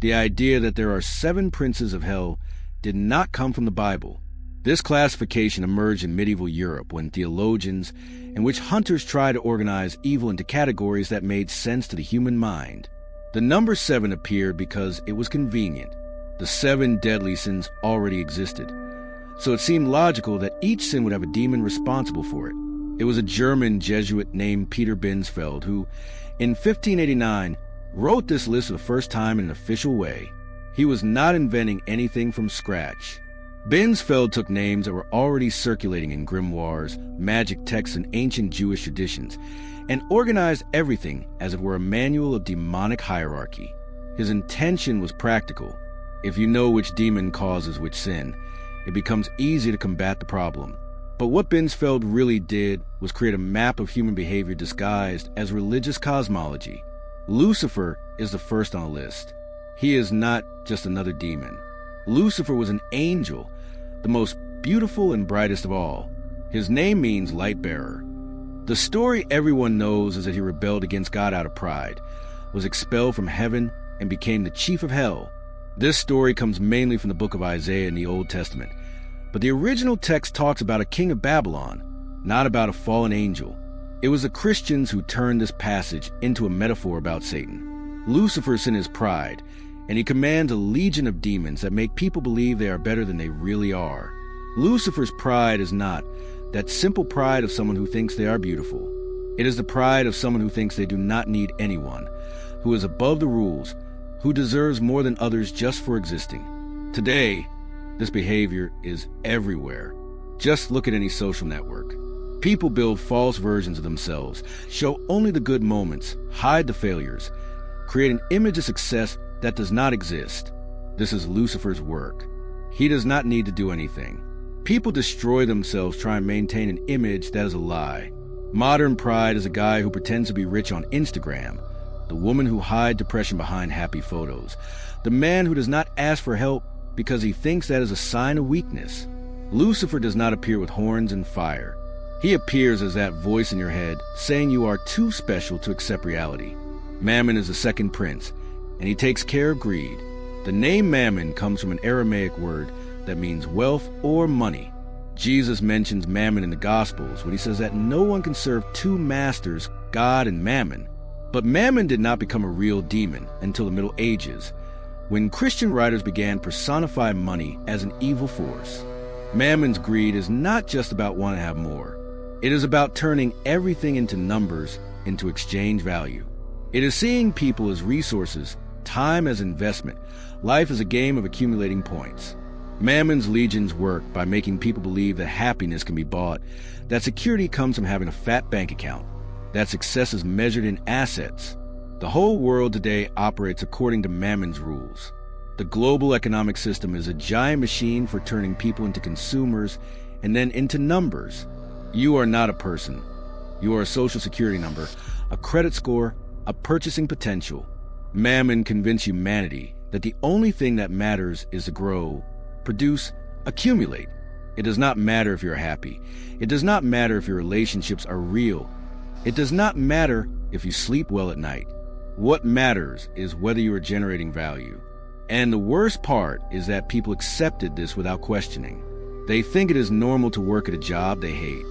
The idea that there are 7 princes of hell did not come from the Bible. This classification emerged in medieval Europe when theologians and witch hunters tried to organize evil into categories that made sense to the human mind. The number 7 appeared because it was convenient. The 7 deadly sins already existed, so it seemed logical that each sin would have a demon responsible for it. It was a German Jesuit named Peter Binsfeld who, in 1589, wrote this list for the first time in an official way. He was not inventing anything from scratch. Binsfeld took names that were already circulating in grimoires, magic texts, and ancient Jewish traditions, and organized everything as it were a manual of demonic hierarchy. His intention was practical. If you know which demon causes which sin, it becomes easy to combat the problem. But what Binsfeld really did was create a map of human behavior disguised as religious cosmology. Lucifer is the first on the list. He is not just another demon. Lucifer was an angel, the most beautiful and brightest of all. His name means light bearer. The story everyone knows is that he rebelled against God out of pride, was expelled from heaven, and became the chief of hell. This story comes mainly from the book of Isaiah in the Old Testament, but the original text talks about a king of Babylon, not about a fallen angel. It was the Christians who turned this passage into a metaphor about Satan. Lucifer sin is pride, and he commands a legion of demons that make people believe they are better than they really are. Lucifer's pride is not that simple pride of someone who thinks they are beautiful. It is the pride of someone who thinks they do not need anyone, who is above the rules, who deserves more than others just for existing. Today, this behavior is everywhere. Just look at any social network. People build false versions of themselves, show only the good moments, hide the failures, create an image of success that does not exist. This is Lucifer's work. He does not need to do anything. People destroy themselves trying to maintain an image that is a lie. Modern pride is a guy who pretends to be rich on Instagram, the woman who hides depression behind happy photos, the man who does not ask for help because he thinks that is a sign of weakness. Lucifer does not appear with horns and fire. He appears as that voice in your head saying you are too special to accept reality. Mammon is the second prince, and he takes care of greed. The name Mammon comes from an Aramaic word that means wealth or money. Jesus mentions Mammon in the Gospels when he says that no one can serve 2 masters, God and Mammon. But Mammon did not become a real demon until the Middle Ages, when Christian writers began to personify money as an evil force. Mammon's greed is not just about wanting to have more. It is about turning everything into numbers, into exchange value. It is seeing people as resources, time as investment, life as a game of accumulating points. Mammon's legions work by making people believe that happiness can be bought, that security comes from having a fat bank account, that success is measured in assets. The whole world today operates according to Mammon's rules. The global economic system is a giant machine for turning people into consumers and then into numbers. You are not a person. You are a social security number, a credit score, a purchasing potential. Mammon convinced humanity that the only thing that matters is to grow, produce, accumulate. It does not matter if you're happy. It does not matter if your relationships are real. It does not matter if you sleep well at night. What matters is whether you are generating value. And the worst part is that people accepted this without questioning. They think it is normal to work at a job they hate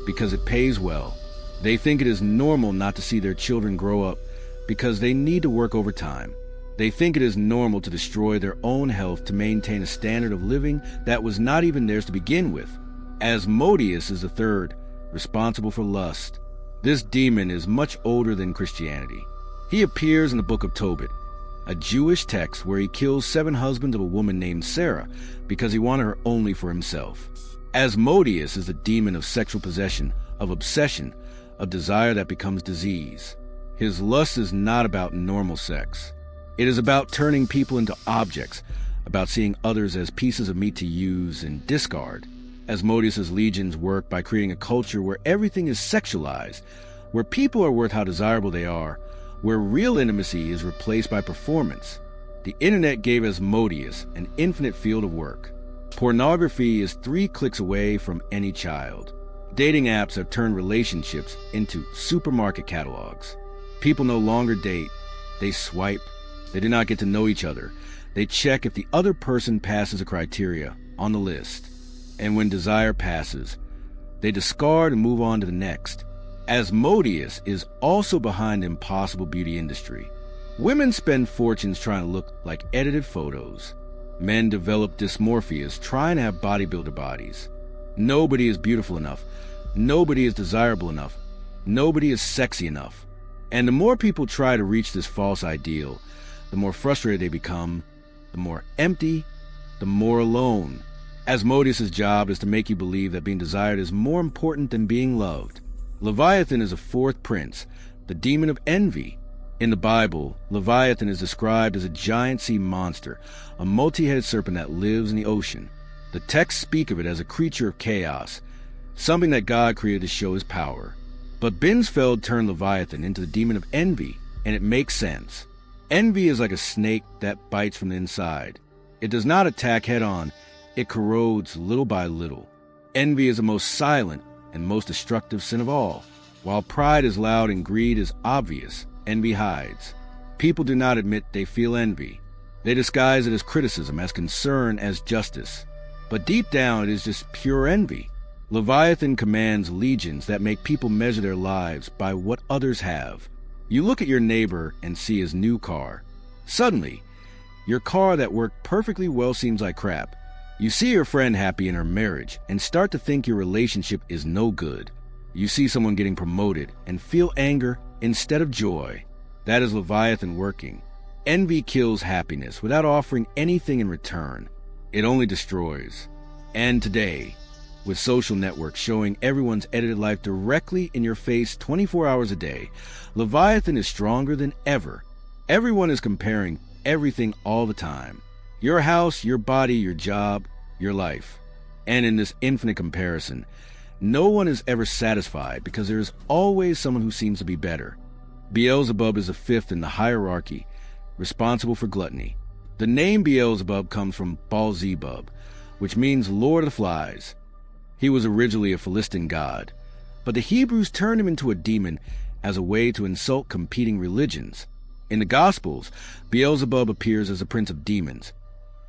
because it pays well. They think it is normal not to see their children grow up because they need to work overtime. They think it is normal to destroy their own health to maintain a standard of living that was not even theirs to begin with. Asmodeus is the third, responsible for lust. This demon is much older than Christianity. He appears in the book of Tobit, a Jewish text where he kills 7 husbands of a woman named Sarah because he wanted her only for himself. Asmodeus is the demon of sexual possession, of obsession, of desire that becomes disease. His lust is not about normal sex. It is about turning people into objects, about seeing others as pieces of meat to use and discard. Asmodeus' legions work by creating a culture where everything is sexualized, where people are worth how desirable they are, where real intimacy is replaced by performance. The internet gave Asmodeus an infinite field of work. Pornography is 3 clicks away from any child. Dating apps have turned relationships into supermarket catalogs. People no longer date, they swipe, They do not get to know each other. They check if the other person passes a criteria on the list. And when desire passes, they discard and move on to the next. Asmodeus is also behind the impossible beauty industry. Women spend fortunes trying to look like edited photos. Men develop dysmorphias trying to have bodybuilder bodies. Nobody is beautiful enough. Nobody is desirable enough. Nobody is sexy enough. And the more people try to reach this false ideal, the more frustrated they become, the more empty, the more alone. Asmodeus' job is to make you believe that being desired is more important than being loved. Leviathan is a fourth prince, the demon of envy. In the Bible, Leviathan is described as a giant sea monster, a multi-headed serpent that lives in the ocean. The texts speak of it as a creature of chaos, something that God created to show his power. But Binsfeld turned Leviathan into the demon of envy, and it makes sense. Envy is like a snake that bites from the inside. It does not attack head-on, it corrodes little by little. Envy is the most silent and most destructive sin of all. While pride is loud and greed is obvious, envy hides. People do not admit they feel envy. They disguise it as criticism, as concern, as justice. But deep down, it is just pure envy. Leviathan commands legions that make people measure their lives by what others have. You look at your neighbor and see his new car. Suddenly, your car that worked perfectly well seems like crap. You see your friend happy in her marriage and start to think your relationship is no good. You see someone getting promoted and feel anger instead of joy. That is Leviathan working. Envy kills happiness without offering anything in return. It only destroys. And today, with social networks showing everyone's edited life directly in your face 24 hours a day, Leviathan is stronger than ever. Everyone is comparing everything all the time. Your house, your body, your job, your life. And in this infinite comparison, no one is ever satisfied because there is always someone who seems to be better. Beelzebub is the fifth in the hierarchy, responsible for gluttony. The name Beelzebub comes from Beelzebub, which means Lord of the Flies. He was originally a Philistine god, but the Hebrews turned him into a demon as a way to insult competing religions. In the Gospels, Beelzebub appears as a prince of demons,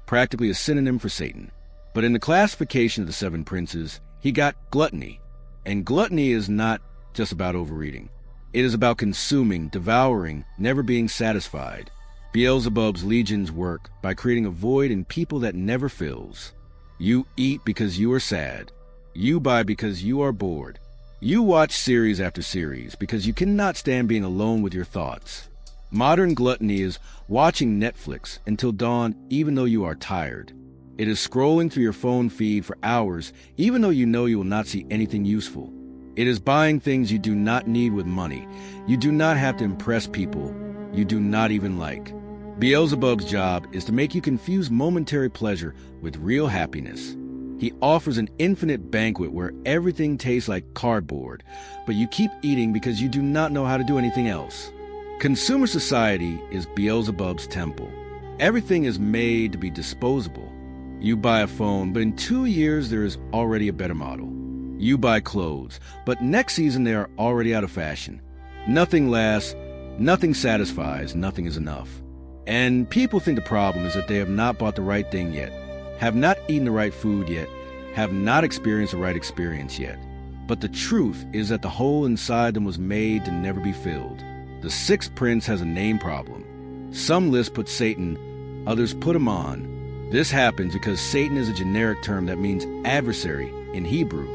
practically a synonym for Satan. But in the classification of the seven princes, he got gluttony. And gluttony is not just about overeating. It is about consuming, devouring, never being satisfied. Beelzebub's legions work by creating a void in people that never fills. You eat because you are sad. You buy because you are bored. You watch series after series because you cannot stand being alone with your thoughts. Modern gluttony is watching Netflix until dawn even though you are tired. It is scrolling through your phone feed for hours even though you know you will not see anything useful. It is buying things you do not need with money. You do not have to impress people you do not even like. Beelzebub's job is to make you confuse momentary pleasure with real happiness. He offers an infinite banquet where everything tastes like cardboard, but you keep eating because you do not know how to do anything else. Consumer society is Beelzebub's temple. Everything is made to be disposable. You buy a phone, but in 2 years there is already a better model. You buy clothes, but next season they are already out of fashion. Nothing lasts, nothing satisfies, nothing is enough. And people think the problem is that they have not bought the right thing yet, have not eaten the right food yet, have not experienced the right experience yet. But the truth is that the hole inside them was made to never be filled. The sixth prince has a name problem. Some lists put Satan, others put him on. This happens because Satan is a generic term that means adversary in Hebrew,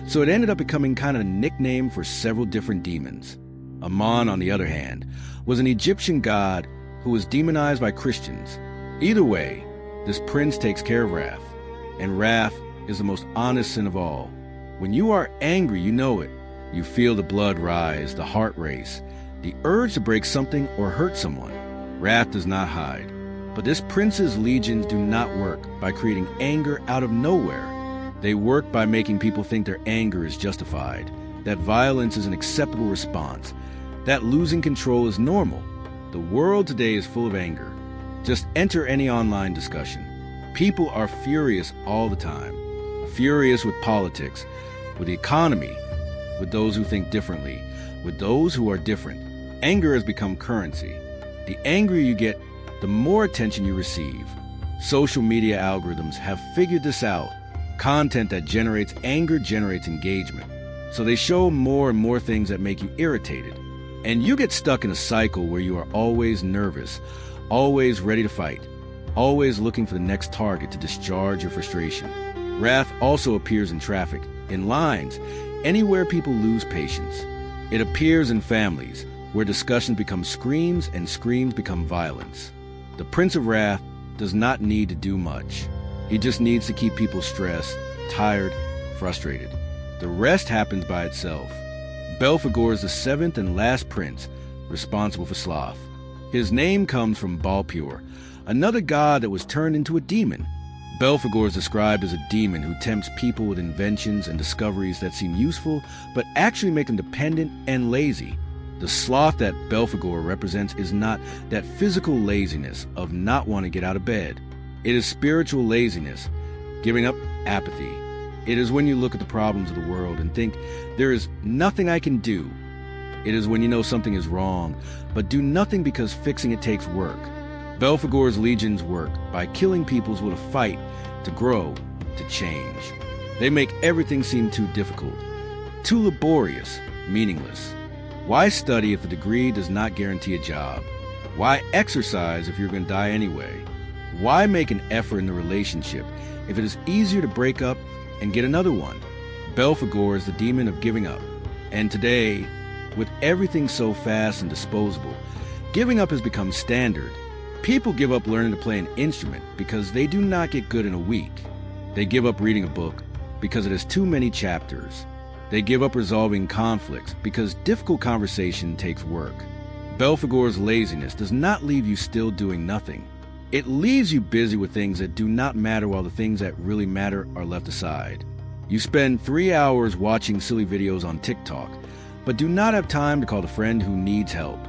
so it ended up becoming kind of a nickname for several different demons. Mammon, on the other hand, was an Egyptian god who was demonized by Christians. Either way, this prince takes care of wrath, and wrath is the most honest sin of all. When you are angry, you know it. You feel the blood rise, the heart race, the urge to break something or hurt someone. Wrath does not hide. But this prince's legions do not work by creating anger out of nowhere. They work by making people think their anger is justified, that violence is an acceptable response, that losing control is normal. The world today is full of anger. Just enter any online discussion. People are furious all the time. Furious with politics, with the economy, with those who think differently, with those who are different. Anger has become currency. The angrier you get, the more attention you receive. Social media algorithms have figured this out. Content that generates anger generates engagement. So they show more and more things that make you irritated. And you get stuck in a cycle where you are always nervous, always ready to fight, always looking for the next target to discharge your frustration. Wrath also appears in traffic, in lines, anywhere people lose patience. It appears in families, where discussions become screams and screams become violence. The Prince of Wrath does not need to do much. He just needs to keep people stressed, tired, frustrated. The rest happens by itself. Belphegor is the seventh and last prince responsible for sloth. His name comes from Belphegor, another god that was turned into a demon. Belphegor is described as a demon who tempts people with inventions and discoveries that seem useful, but actually make them dependent and lazy. The sloth that Belphegor represents is not that physical laziness of not wanting to get out of bed. It is spiritual laziness, giving up, apathy. It is when you look at the problems of the world and think, there is nothing I can do. It is when you know something is wrong, but do nothing because fixing it takes work. Belphegor's legions work by killing peoples with a fight to grow, to change. They make everything seem too difficult, too laborious, meaningless. Why study if a degree does not guarantee a job? Why exercise if you're going to die anyway? Why make an effort in the relationship if it is easier to break up and get another one? Belphegor is the demon of giving up. And today, with everything so fast and disposable, giving up has become standard. People give up learning to play an instrument because they do not get good in a week. They give up reading a book because it has too many chapters. They give up resolving conflicts because difficult conversation takes work. Belphegor's laziness does not leave you still doing nothing. It leaves you busy with things that do not matter while the things that really matter are left aside. You spend 3 hours watching silly videos on TikTok, but do not have time to call the friend who needs help.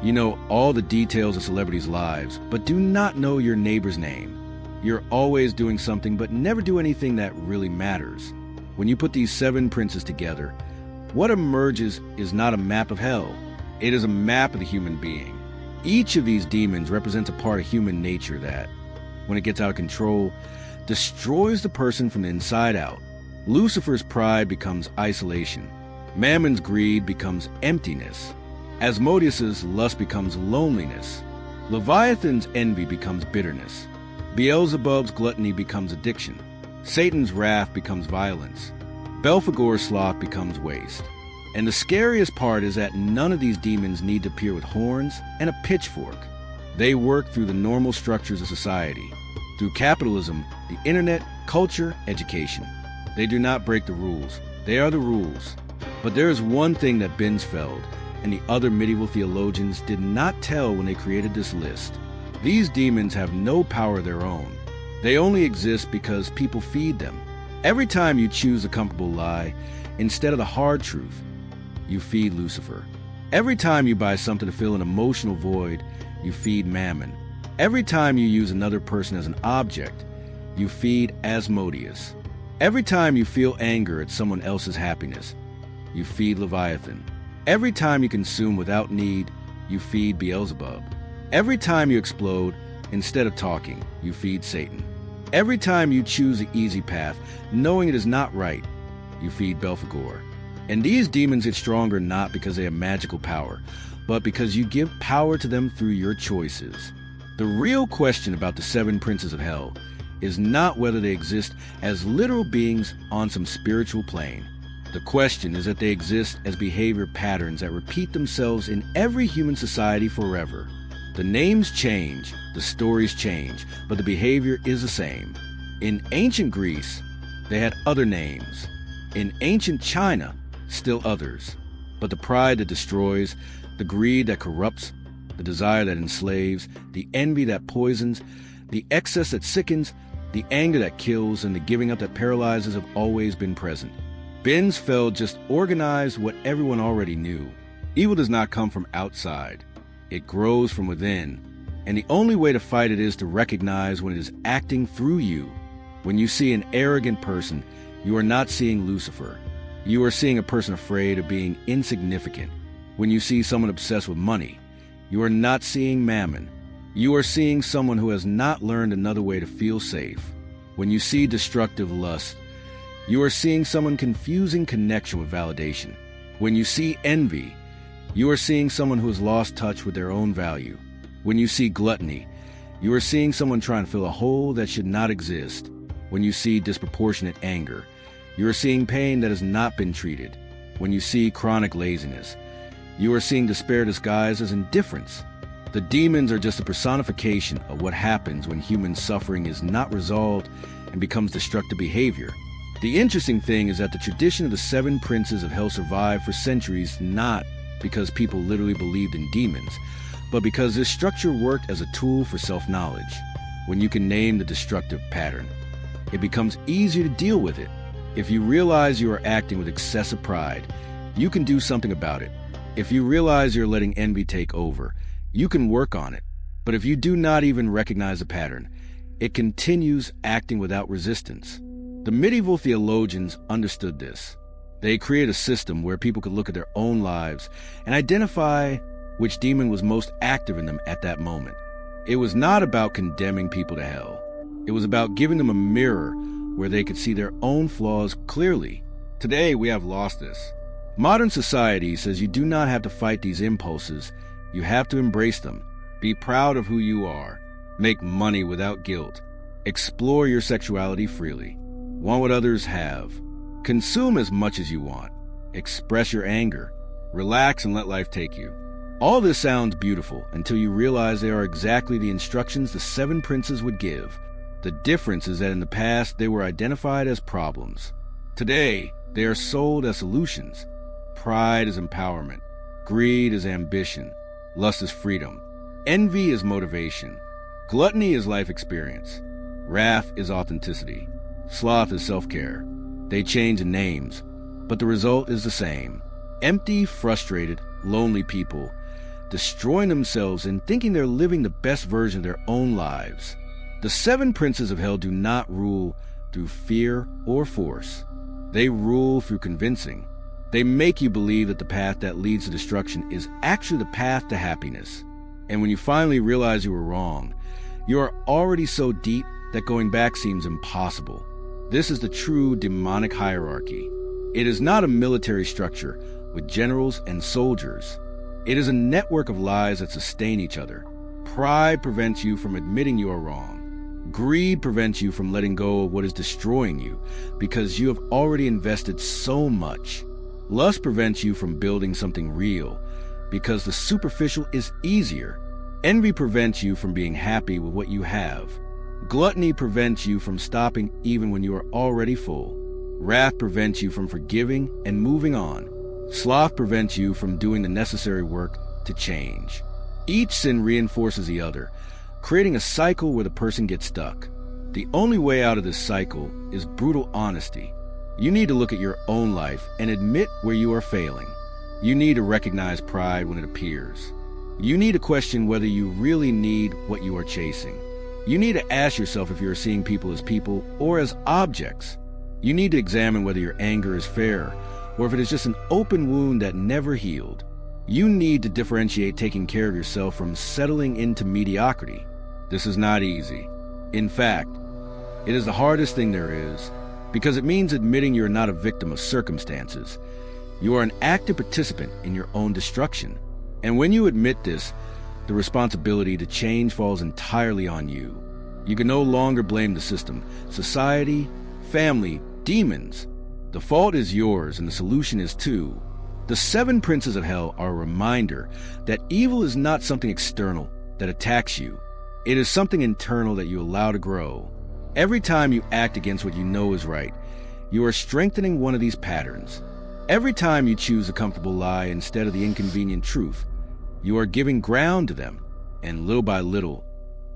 You know all the details of celebrities' lives, but do not know your neighbor's name. You're always doing something but never do anything that really matters. When you put these 7 princes together, what emerges is not a map of hell. It is a map of the human being. Each of these demons represents a part of human nature that, when it gets out of control, destroys the person from the inside out. Lucifer's pride becomes isolation. Mammon's greed becomes emptiness. Asmodeus's lust becomes loneliness. Leviathan's envy becomes bitterness. Beelzebub's gluttony becomes addiction. Satan's wrath becomes violence. Belphegor's sloth becomes waste. And the scariest part is that none of these demons need to appear with horns and a pitchfork. They work through the normal structures of society, through capitalism, the internet, culture, education. They do not break the rules. They are the rules. But there is one thing that Binsfeld and the other medieval theologians did not tell when they created this list. These demons have no power of their own. They only exist because people feed them. Every time you choose a comfortable lie, instead of the hard truth, you feed Lucifer. Every time you buy something to fill an emotional void, you feed Mammon. Every time you use another person as an object, you feed Asmodeus. Every time you feel anger at someone else's happiness, you feed Leviathan. Every time you consume without need, you feed Beelzebub. Every time you explode, instead of talking, you feed Satan. Every time you choose the easy path, knowing it is not right, you feed Belphegor. And these demons get stronger not because they have magical power, but because you give power to them through your choices. The real question about the 7 princes of hell is not whether they exist as literal beings on some spiritual plane. The question is that they exist as behavior patterns that repeat themselves in every human society forever. The names change, the stories change, but the behavior is the same. In ancient Greece, they had other names. In ancient China, still others. But the pride that destroys, the greed that corrupts, the desire that enslaves, the envy that poisons, the excess that sickens, the anger that kills, and the giving up that paralyzes have always been present. Binsfeld just organized what everyone already knew. Evil does not come from outside. It grows from within. And the only way to fight it is to recognize when it is acting through you. When you see an arrogant person, you are not seeing Lucifer. You are seeing a person afraid of being insignificant. When you see someone obsessed with money, you are not seeing Mammon. you are seeing someone who has not learned another way to feel safe. When you see destructive lust, you are seeing someone confusing connection with validation. When you see envy, you are seeing someone who has lost touch with their own value. When you see gluttony, you are seeing someone trying to fill a hole that should not exist. When you see disproportionate anger, you are seeing pain that has not been treated. When you see chronic laziness, you are seeing despair disguised as indifference. The demons are just a personification of what happens when human suffering is not resolved and becomes destructive behavior. The interesting thing is that the tradition of the 7 princes of hell survived for centuries not because people literally believed in demons, but because this structure worked as a tool for self-knowledge. When you can name the destructive pattern, it becomes easier to deal with it. If you realize you are acting with excessive pride, you can do something about it. If you realize you're letting envy take over, you can work on it. But if you do not even recognize the pattern, it continues acting without resistance. The medieval theologians understood this. They created a system where people could look at their own lives and identify which demon was most active in them at that moment. It was not about condemning people to hell. It was about giving them a mirror where they could see their own flaws clearly. Today, we have lost this. Modern society says you do not have to fight these impulses. You have to embrace them. Be proud of who you are. Make money without guilt. Explore your sexuality freely. Want what others have. Consume as much as you want. Express your anger. Relax and let life take you. All this sounds beautiful until you realize they are exactly the instructions the 7 princes would give. The difference is that in the past, they were identified as problems. Today, they are sold as solutions. Pride is empowerment. Greed is ambition. Lust is freedom. Envy is motivation. Gluttony is life experience. Wrath is authenticity. Sloth is self-care. They change in names, but the result is the same. Empty, frustrated, lonely people destroying themselves and thinking they're living the best version of their own lives. The 7 princes of hell do not rule through fear or force. They rule through convincing. They make you believe that the path that leads to destruction is actually the path to happiness. And when you finally realize you were wrong, you are already so deep that going back seems impossible. This is the true demonic hierarchy. It is not a military structure with generals and soldiers. It is a network of lies that sustain each other. Pride prevents you from admitting you are wrong. Greed prevents you from letting go of what is destroying you because you have already invested so much. Lust prevents you from building something real because the superficial is easier. Envy prevents you from being happy with what you have. Gluttony prevents you from stopping even when you are already full. Wrath prevents you from forgiving and moving on. Sloth prevents you from doing the necessary work to change. Each sin reinforces the other, creating a cycle where the person gets stuck. The only way out of this cycle is brutal honesty. You need to look at your own life and admit where you are failing. You need to recognize pride when it appears. You need to question whether you really need what you are chasing. You need to ask yourself if you are seeing people as people or as objects. You need to examine whether your anger is fair or if it is just an open wound that never healed. You need to differentiate taking care of yourself from settling into mediocrity. This is not easy. In fact, it is the hardest thing there is because it means admitting you are not a victim of circumstances. You are an active participant in your own destruction. And when you admit this, the responsibility to change falls entirely on you. You can no longer blame the system, society, family, demons. The fault is yours and the solution is too. The 7 princes of hell are a reminder that evil is not something external that attacks you. It is something internal that you allow to grow. Every time you act against what you know is right, you are strengthening one of these patterns. Every time you choose a comfortable lie instead of the inconvenient truth, you are giving ground to them. And little by little,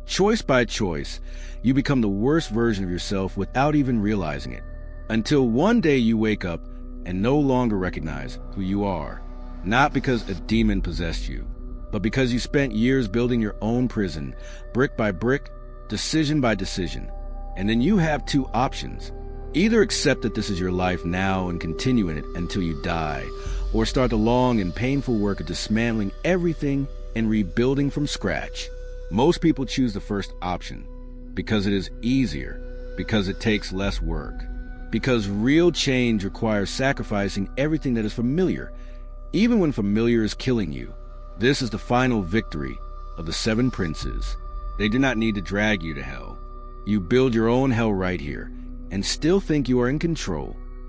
choice by choice, you become the worst version of yourself without even realizing it. Until one day you wake up and no longer recognize who you are. Not because a demon possessed you, but because you spent years building your own prison, brick by brick, decision by decision. And then you have 2 options. Either accept that this is your life now and continue in it until you die, or start the long and painful work of dismantling everything and rebuilding from scratch. Most people choose the first option because it is easier, because it takes less work, because real change requires sacrificing everything that is familiar, even when familiar is killing you. This is the final victory of the 7 princes. They do not need to drag you to hell. You build your own hell right here and still think you are in control.